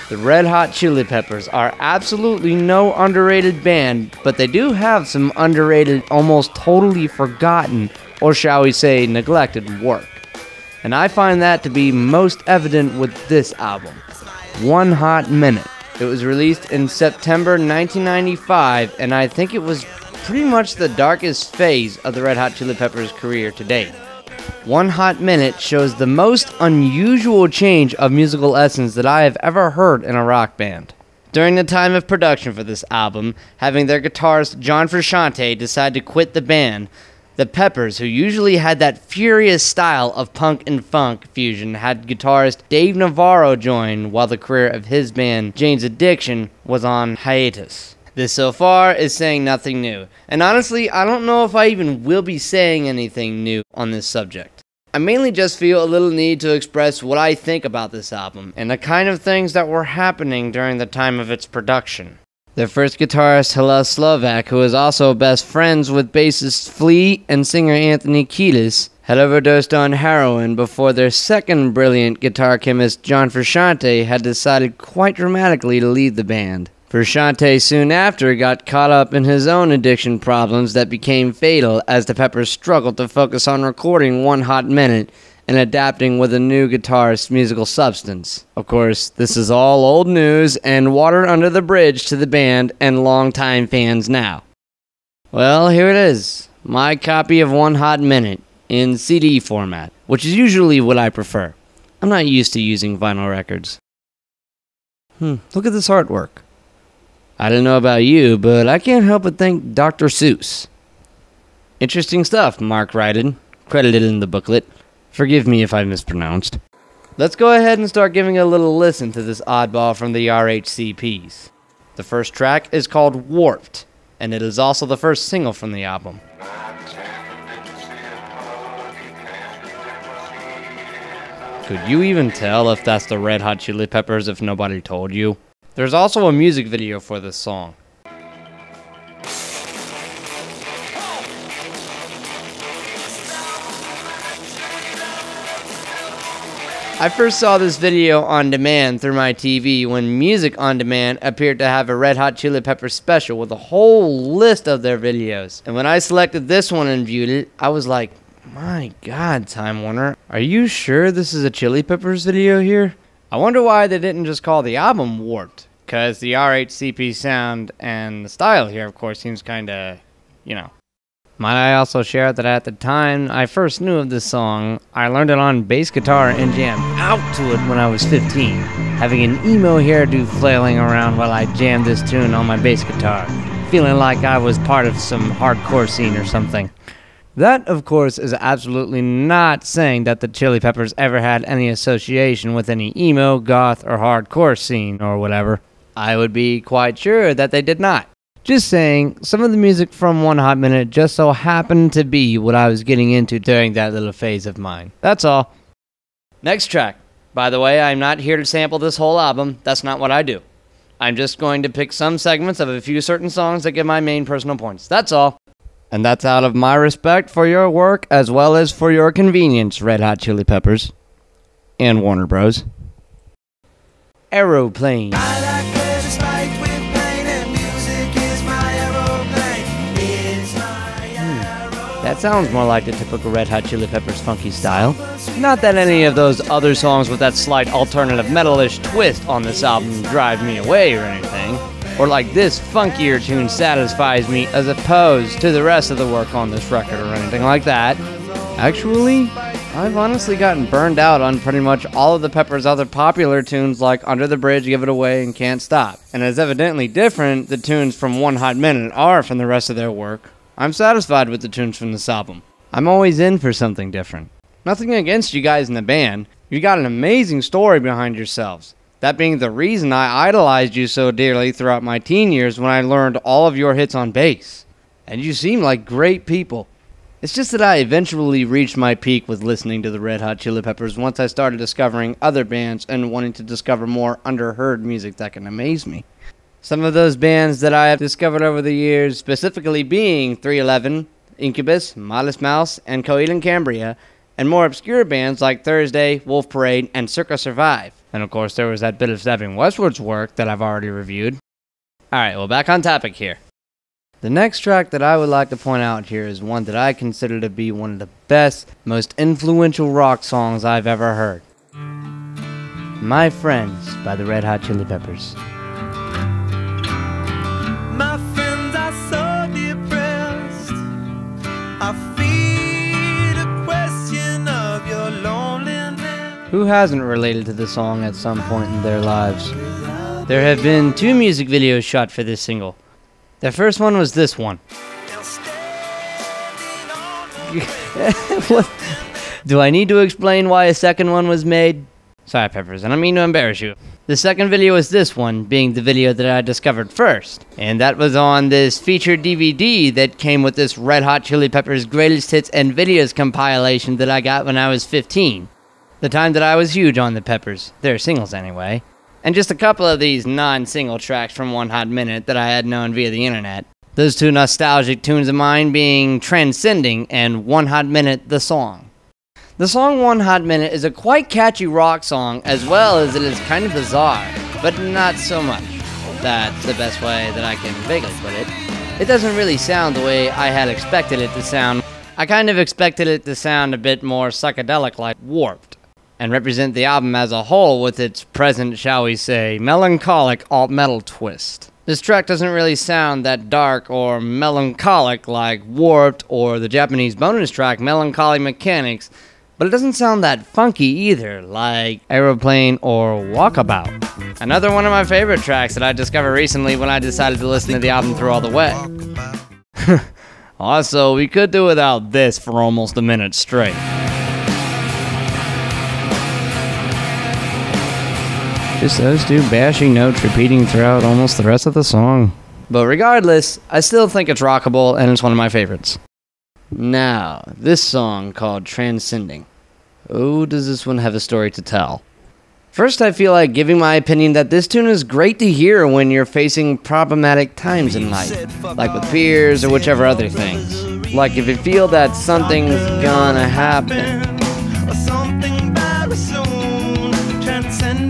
The Red Hot Chili Peppers are absolutely no underrated band, but they do have some underrated, almost totally forgotten, or shall we say neglected work. And I find that to be most evident with this album, One Hot Minute. It was released in September 1995, and I think it was pretty much the darkest phase of the Red Hot Chili Peppers' career to date. One Hot Minute shows the most unusual change of musical essence that I have ever heard in a rock band. During the time of production for this album, having their guitarist John Frusciante decide to quit the band, the Peppers, who usually had that furious style of punk and funk fusion, had guitarist Dave Navarro join while the career of his band, Jane's Addiction, was on hiatus. This so far is saying nothing new, and honestly, I don't know if I even will be saying anything new on this subject. I mainly just feel a little need to express what I think about this album, and the kind of things that were happening during the time of its production. Their first guitarist, Hillel Slovak, who is also best friends with bassist Flea and singer Anthony Kiedis, had overdosed on heroin before their second brilliant guitar chemist, John Frusciante, had decided quite dramatically to leave the band. Frusciante soon after got caught up in his own addiction problems that became fatal as the Peppers struggled to focus on recording One Hot Minute and adapting with a new guitarist's musical substance. Of course, this is all old news and water under the bridge to the band and longtime fans now. Well, here it is, my copy of One Hot Minute in CD format, which is usually what I prefer. I'm not used to using vinyl records. Look at this artwork. I don't know about you, but I can't help but think Dr. Seuss. Interesting stuff, Mark Ryden, credited in the booklet. Forgive me if I mispronounced. Let's go ahead and start giving a little listen to this oddball from the RHCPs. The first track is called Warped, and it is also the first single from the album. Could you even tell if that's the Red Hot Chili Peppers if nobody told you? There's also a music video for this song. I first saw this video on demand through my TV when Music on Demand appeared to have a Red Hot Chili Peppers special with a whole list of their videos. And when I selected this one and viewed it, I was like, my God, Time Warner, are you sure this is a Chili Peppers video here? I wonder why they didn't just call the album Warped, because the RHCP sound and the style here, of course, seems kinda, Might I also share that at the time I first knew of this song, I learned it on bass guitar and jammed out to it when I was 15, having an emo hairdo flailing around while I jammed this tune on my bass guitar, feeling like I was part of some hardcore scene or something. That, of course, is absolutely not saying that the Chili Peppers ever had any association with any emo, goth, or hardcore scene or whatever. I would be quite sure that they did not. Just saying, some of the music from One Hot Minute just so happened to be what I was getting into during that little phase of mine. That's all. Next track. By the way, I'm not here to sample this whole album. That's not what I do. I'm just going to pick some segments of a few certain songs that give my main personal points. That's all. And that's out of my respect for your work as well as for your convenience, Red Hot Chili Peppers. And Warner Bros. Aeroplane. That sounds more like the typical Red Hot Chili Peppers funky style. Not that any of those other songs with that slight alternative metal-ish twist on this album drive me away or anything, or like this funkier tune satisfies me as opposed to the rest of the work on this record or anything like that. Actually, I've honestly gotten burned out on pretty much all of the Peppers' other popular tunes like Under the Bridge, Give It Away, and Can't Stop. And as evidently different the tunes from One Hot Minute are from the rest of their work, I'm satisfied with the tunes from this album. I'm always in for something different. Nothing against you guys in the band. You got an amazing story behind yourselves. That being the reason I idolized you so dearly throughout my teen years when I learned all of your hits on bass. And you seem like great people. It's just that I eventually reached my peak with listening to the Red Hot Chili Peppers once I started discovering other bands and wanting to discover more underheard music that can amaze me. Some of those bands that I have discovered over the years, specifically being 311, Incubus, Modest Mouse, and Coheed and Cambria, and more obscure bands like Thursday, Wolf Parade, and Circa Survive. And of course, there was that bit of Stepping Westward's work that I've already reviewed. Alright, well, back on topic here. The next track that I would like to point out here is one that I consider to be one of the best, most influential rock songs I've ever heard. My Friends by the Red Hot Chili Peppers. My friends are so depressed. I fear the question of your loneliness. Who hasn't related to the song at some point in their lives? There have been 2 music videos shot for this single. The first one was this one. What? Do I need to explain why a second one was made? Sorry, Peppers, I don't mean to embarrass you. The second video is this one, being the video that I discovered first. And that was on this featured DVD that came with this Red Hot Chili Peppers Greatest Hits and Videos compilation that I got when I was 15. The time that I was huge on the Peppers. Their singles anyway. And just a couple of these non-single tracks from One Hot Minute that I had known via the internet. Those 2 nostalgic tunes of mine being Transcending and One Hot Minute, the song. The song One Hot Minute is a quite catchy rock song, as well as it is kind of bizarre, but not so much. That's the best way that I can vaguely put it. It doesn't really sound the way I had expected it to sound. I kind of expected it to sound a bit more psychedelic, like Warped, and represent the album as a whole with its present, shall we say, melancholic alt-metal twist. This track doesn't really sound that dark or melancholic like Warped or the Japanese bonus track Melancholy Mechanics, but it doesn't sound that funky either, like Aeroplane or Walkabout. Another one of my favorite tracks that I discovered recently when I decided to listen to the album through all the way. Also, we could do without this for almost a minute straight. Just those 2 bashing notes repeating throughout almost the rest of the song. But regardless, I still think it's rockable and it's one of my favorites. Now, this song called Transcending. Oh, does this one have a story to tell? First, I feel like giving my opinion that this tune is great to hear when you're facing problematic times in life, like with peers or whichever other things. Like if you feel that something's gonna happen.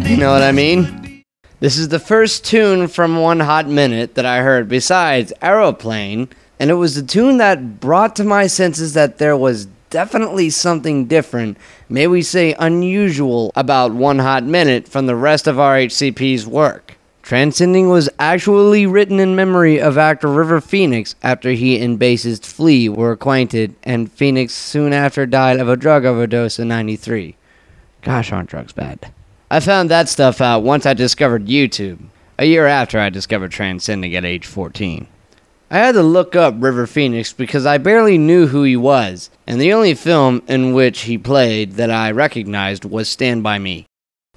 You know what I mean? This is the first tune from One Hot Minute that I heard besides Aeroplane, and it was the tune that brought to my senses that there was definitely something different, may we say unusual, about One Hot Minute from the rest of RHCP's work. Transcending was actually written in memory of actor River Phoenix after he and bassist Flea were acquainted, and Phoenix soon after died of a drug overdose in '93. Gosh, aren't drugs bad? I found that stuff out once I discovered YouTube, a year after I discovered Transcending at age 14. I had to look up River Phoenix because I barely knew who he was, and the only film in which he played that I recognized was Stand By Me.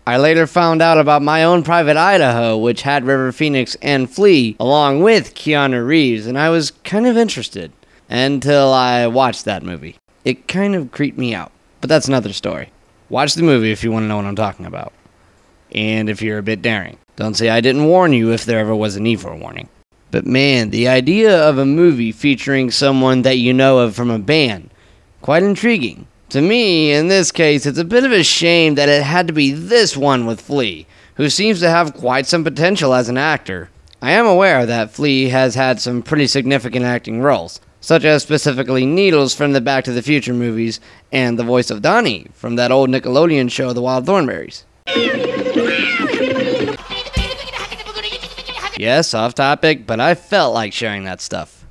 I later found out about My Own Private Idaho, which had River Phoenix and Flea, along with Keanu Reeves, and I was kind of interested, until I watched that movie. It kind of creeped me out, but that's another story. Watch the movie if you want to know what I'm talking about. And if you're a bit daring. Don't say I didn't warn you if there ever was a need for a warning. But man, the idea of a movie featuring someone that you know of from a band, quite intriguing. To me, in this case, it's a bit of a shame that it had to be this one with Flea, who seems to have quite some potential as an actor. I am aware that Flea has had some pretty significant acting roles, such as specifically Needles from the Back to the Future movies, and the voice of Donnie from that old Nickelodeon show, The Wild Thornberrys. Yes, off topic, but I felt like sharing that stuff.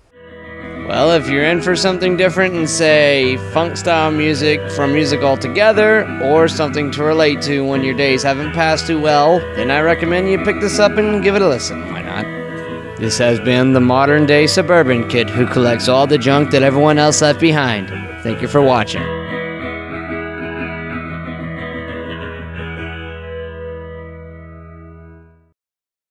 Well, if you're in for something different and say funk-style music from Music Altogether, or something to relate to when your days haven't passed too well, then I recommend you pick this up and give it a listen. Why not? This has been the modern-day Suburban kid who collects all the junk that everyone else left behind. Thank you for watching.